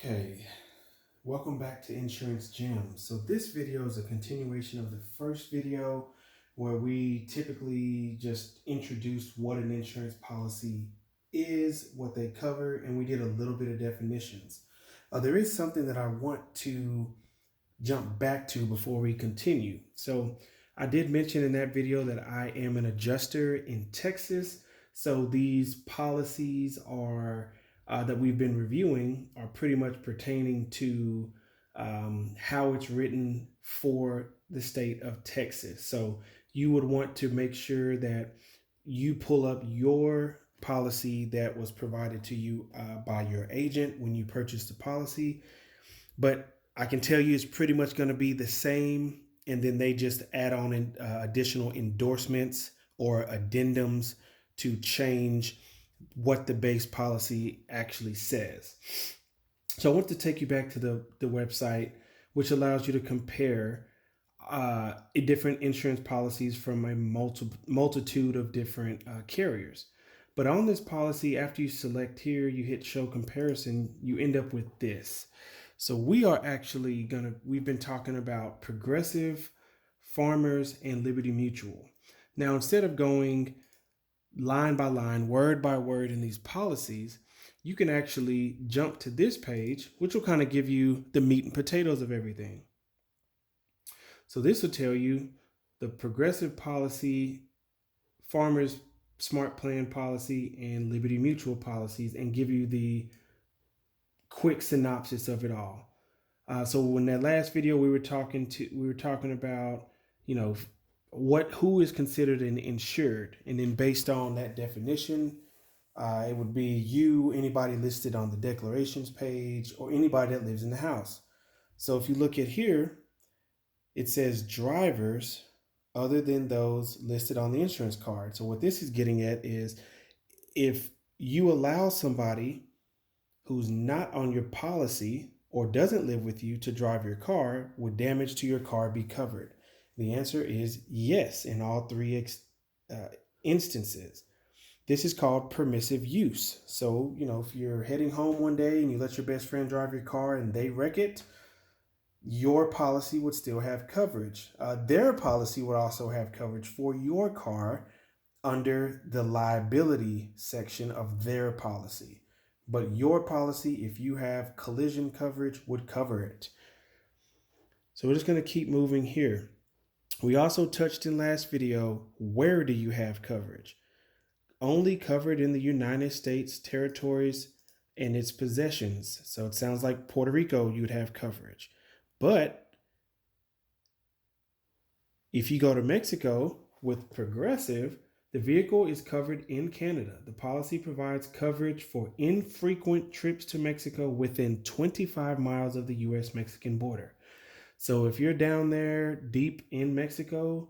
Okay, welcome back to Insurance Gems. So this video is a continuation of the first video where we typically just introduced what an insurance policy is, what they cover, and we did a little bit of definitions. There is something that I want to jump back to before we continue. So I did mention in that video that I am an adjuster in Texas. So these policies are that we've been reviewing are pretty much pertaining to how it's written for the state of Texas. So you would want to make sure that you pull up your policy that was provided to you by your agent when you purchased the policy. But I can tell you it's pretty much going to be the same. And then they just add on additional endorsements or addendums to change what the base policy actually says. So I want to take you back to the website, which allows you to compare different insurance policies from a multitude of different carriers. But on this policy, after you select here, you hit show comparison, you end up with this. So we are actually we've been talking about Progressive, Farmers, and Liberty Mutual. Now, instead of going line by line, word by word in these policies, you can actually jump to this page, which will kind of give you the meat and potatoes of everything. So this will tell you the Progressive policy, Farmers Smart Plan policy, and Liberty Mutual policies, and give you the quick synopsis of it all. So in that last video, we were talking about, who is considered an insured, and then based on that definition, it would be you, anybody listed on the declarations page, or anybody that lives in the house. So if you look at here, it says drivers other than those listed on the insurance card. So what this is getting at is if you allow somebody who's not on your policy or doesn't live with you to drive your car, would damage to your car be covered? The answer is yes in all three instances. This is called permissive use. So, if you're heading home one day and you let your best friend drive your car and they wreck it, your policy would still have coverage. Their policy would also have coverage for your car under the liability section of their policy. But your policy, if you have collision coverage, would cover it. So we're just going to keep moving here. We also touched in last video, where do you have coverage? Only covered in the United States territories and its possessions. So it sounds like Puerto Rico, you would have coverage. But if you go to Mexico with Progressive, the vehicle is covered in Canada. The policy provides coverage for infrequent trips to Mexico within 25 miles of the U.S.-Mexican border. So if you're down there deep in Mexico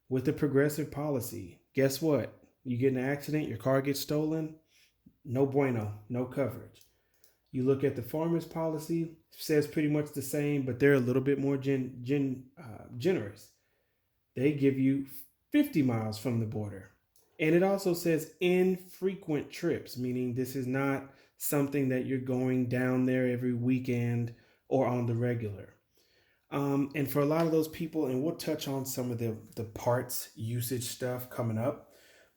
with the Progressive policy, guess what? You get in an accident, your car gets stolen, no bueno, no coverage. You look at the Farmers policy, says pretty much the same, but they're a little bit more generous. They give you 50 miles from the border. And it also says infrequent trips, meaning this is not something that you're going down there every weekend or on the regular. And for a lot of those people, and we'll touch on some of the parts usage stuff coming up,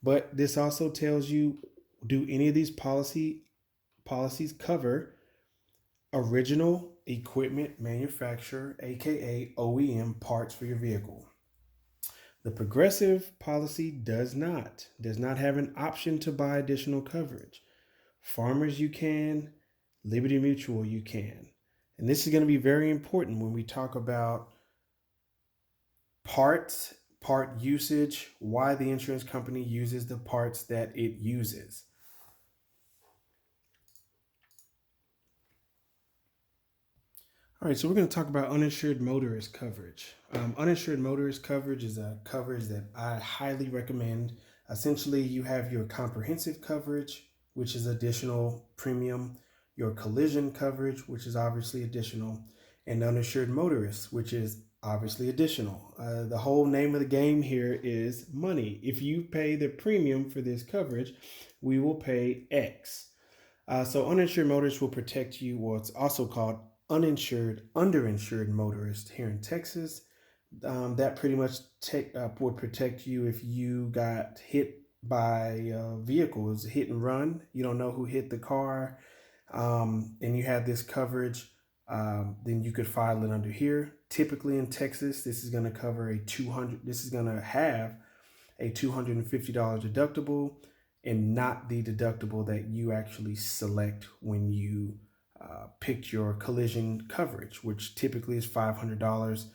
but this also tells you, do any of these policies cover original equipment manufacturer, aka OEM parts for your vehicle? The Progressive policy does not have an option to buy additional coverage. Farmers, you can. Liberty Mutual, you can. And this is going to be very important when we talk about part usage, why the insurance company uses the parts that it uses. All right, so we're going to talk about uninsured motorist coverage. Uninsured motorist coverage is a coverage that I highly recommend. Essentially, you have your comprehensive coverage, which is additional premium, your collision coverage, which is obviously additional, and uninsured motorist, which is obviously additional. The whole name of the game here is money. If you pay the premium for this coverage, we will pay X. So uninsured motorist will protect you, or it's also called underinsured motorist here in Texas. That pretty much would protect you if you got hit by a vehicle. It was a hit and run. You don't know who hit the car, and you have this coverage. Then you could file it under here. Typically in Texas, this is going to cover a 200. This is going to have a $250 deductible, and not the deductible that you actually select when you pick your collision coverage, which typically is $500.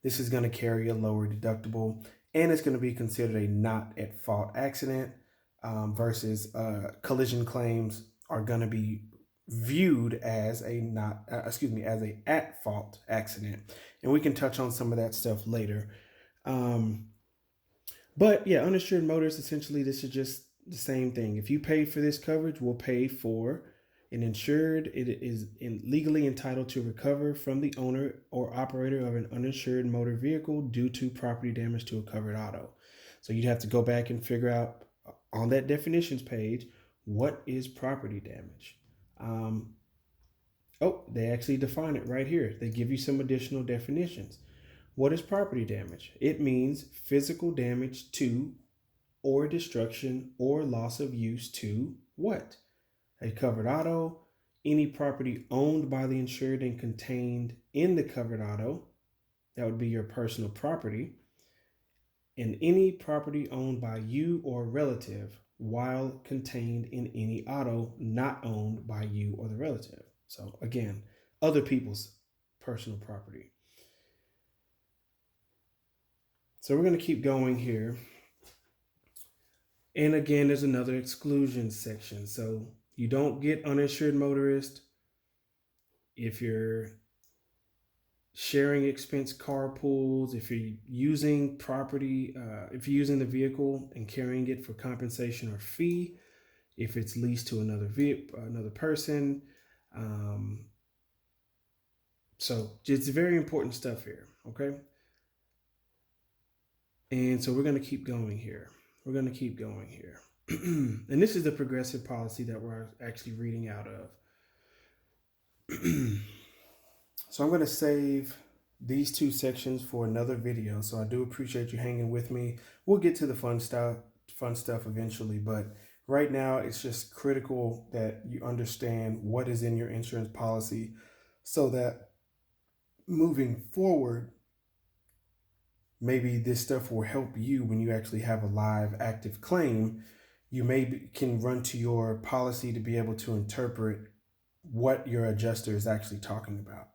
This is going to carry a lower deductible, and it's going to be considered a not at fault accident, versus collision claims are going to be viewed as a as a at fault accident, and we can touch on some of that stuff later. But yeah, uninsured motorists, essentially, this is just the same thing. If you pay for this coverage, we'll pay for an insured. It is legally entitled to recover from the owner or operator of an uninsured motor vehicle due to property damage to a covered auto. So you'd have to go back and figure out on that definitions page, what is property damage? They actually define it right here. They give you some additional definitions. What is property damage? It means physical damage to, or destruction or loss of use to what? A covered auto, any property owned by the insured and contained in the covered auto, that would be your personal property, and any property owned by you or relative while contained in any auto not owned by you or the relative. So again, other people's personal property. So we're going to keep going here. And again, there's another exclusion section. So you don't get uninsured motorist if you're sharing expense carpools, if you're using property, if you're using the vehicle and carrying it for compensation or fee, if it's leased to another person. So it's very important stuff here, okay? And so we're going to keep going here. And this is the progressive policy that we're actually reading out of. So I'm going to save these two sections for another video. So I do appreciate you hanging with me. We'll get to the fun stuff eventually, but right now it's just critical that you understand what is in your insurance policy so that moving forward, maybe this stuff will help you when you actually have a live active claim. You can run to your policy to be able to interpret what your adjuster is actually talking about.